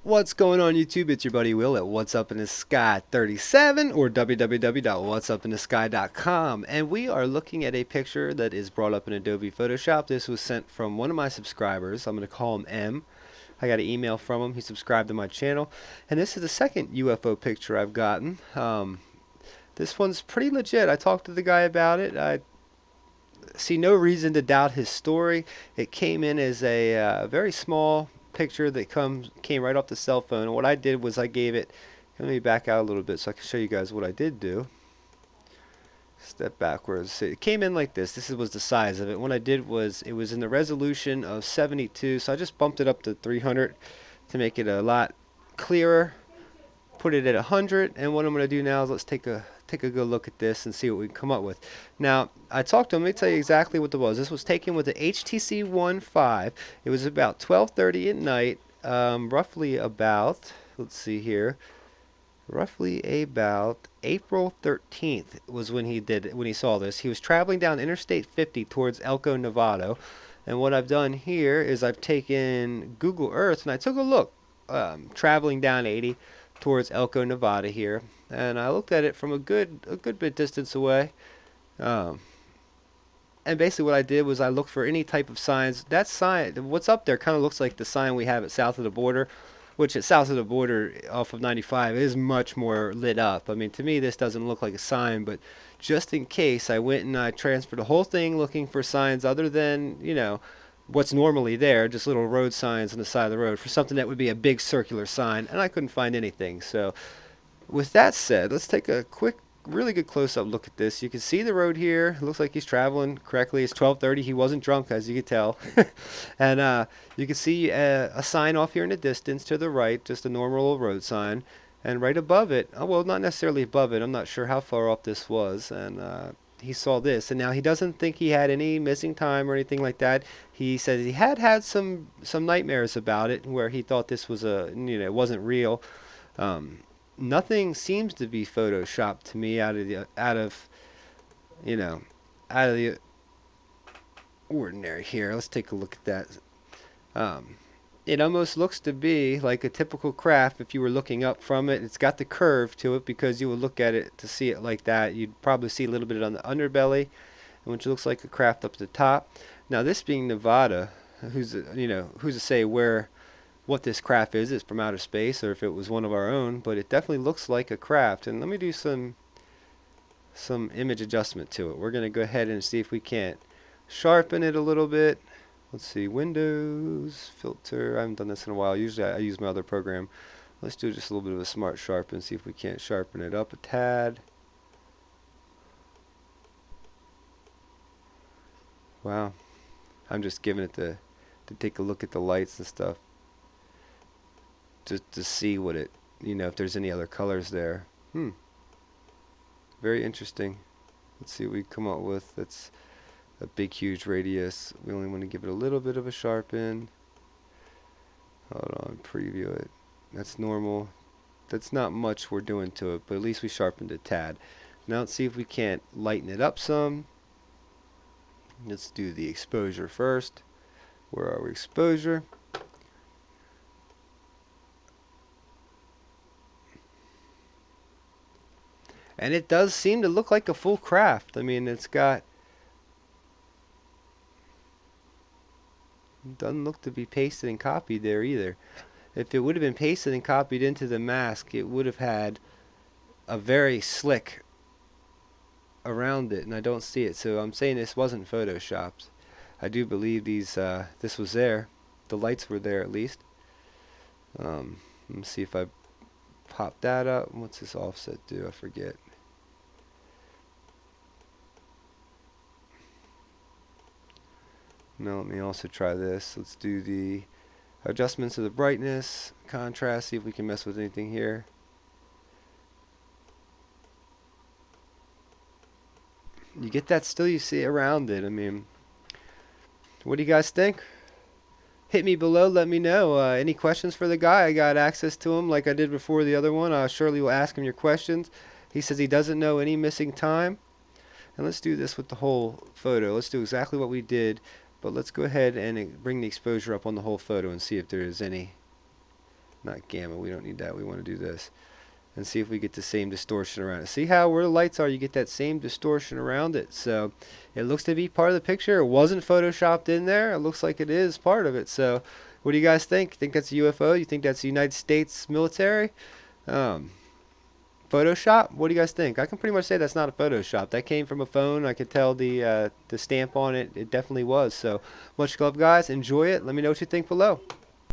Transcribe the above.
What's going on YouTube? It's your buddy Will at What's Up in the Sky 37 or www.whatsupinsky.com, and we are looking at a picture that is brought up in Adobe Photoshop. This was sent from one of my subscribers. I'm going to call him M. I got an email from him. He subscribed to my channel, and this is the second UFO picture I've gotten. This one's pretty legit. I talked to the guy about it. I see no reason to doubt his story. It came in as a very small picture that came right off the cell phone. And what I did was I gave it, let me back out a little bit so I can show you guys what I did do. Step backwards. So it came in like this. This was the size of it. What I did was it was in the resolution of 72, so I just bumped it up to 300 to make it a lot clearer. Put it at 100, and what I'm going to do now is let's take a good look at this and see what we can come up with. Now, I talked to him. Let me tell you exactly what it was. This was taken with the HTC One 5. It was about 12:30 at night, roughly about, let's see here, roughly about April 13th was when he saw this. He was traveling down Interstate 50 towards Elko, Nevada, and what I've done here is I've taken Google Earth and I took a look, traveling down 80 towards Elko, Nevada here, and I looked at it from a good bit distance away. Um, and basically what I did was I looked for any type of signs. That sign, what's up there, kind of looks like the sign we have at south of the border, which at south of the border off of 95 is much more lit up. I mean, to me this doesn't look like a sign, but just in case, I went and I transferred the whole thing looking for signs other than, what's normally there, just little road signs on the side of the road, for something that would be a big circular sign, and I couldn't find anything. So with that said, let's take a quick, really good close-up look at this. You can see the road here. It looks like he's traveling correctly. It's 12:30. He wasn't drunk, as you could tell. And you can see a sign off here in the distance to the right, just a normal road sign. And right above it, oh, well, not necessarily above it. I'm not sure how far off this was. And he saw this, and now he doesn't think he had any missing time or anything like that. He said he had some nightmares about it, where he thought this was it wasn't real. Um, Nothing seems to be photoshopped to me you know out of the ordinary here. Let's take a look at that. Um, it almost looks to be like a typical craft if you were looking up from it. It's got the curve to it because you would look at it to see it like that. You'd probably see a little bit on the underbelly, which looks like a craft up at the top. Now, this being Nevada, who's to say what this craft is? It's from outer space, or if it was one of our own, but it definitely looks like a craft. And let me do some image adjustment to it. We're going to go ahead and see if we can't sharpen it a little bit. Let's see, Windows, filter. I haven't done this in a while. Usually I use my other program. Let's do just a little bit of a smart sharpen, see if we can't sharpen it up a tad. Wow. I'm just giving it to take a look at the lights and stuff, just to see what it, if there's any other colors there. Very interesting. Let's see what we come up with. That's a big, huge radius. We only want to give it a little bit of a sharpen. Hold on, preview it. That's normal. That's not much we're doing to it, but at least we sharpened it a tad. Now let's see if we can't lighten it up some. Let's do the exposure first. Where are we? Exposure. And it does seem to look like a full craft. I mean, it doesn't look to be pasted and copied there either. If it would have been pasted and copied into the mask, it would have had a very slick around it, and I don't see it. So I'm saying this wasn't photoshopped. I do believe this was there. The lights were there at least. Let me see if I pop that up. What's this offset do? I forget. Now let me also try this. Let's do the adjustments of the brightness, contrast, see if we can mess with anything here. You get that still you see around it. I mean, what do you guys think? Hit me below, let me know. Any questions for the guy? I got access to him like I did before the other one. I surely will ask him your questions. He says he doesn't know any missing time. And let's do this with the whole photo. Let's do exactly what we did, but let's go ahead and bring the exposure up on the whole photo and see if there is any not gamma, we don't need that, we want to do this. And see if we get the same distortion around it. See how where the lights are, you get that same distortion around it. So it looks to be part of the picture. It wasn't photoshopped in there. It looks like it is part of it. So what do you guys think? Think that's a UFO? You think that's the United States military? Photoshop? What do you guys think? I can pretty much say that's not a Photoshop. That came from a phone. I could tell the stamp on it. It definitely was. So much love, guys. Enjoy it. Let me know what you think below.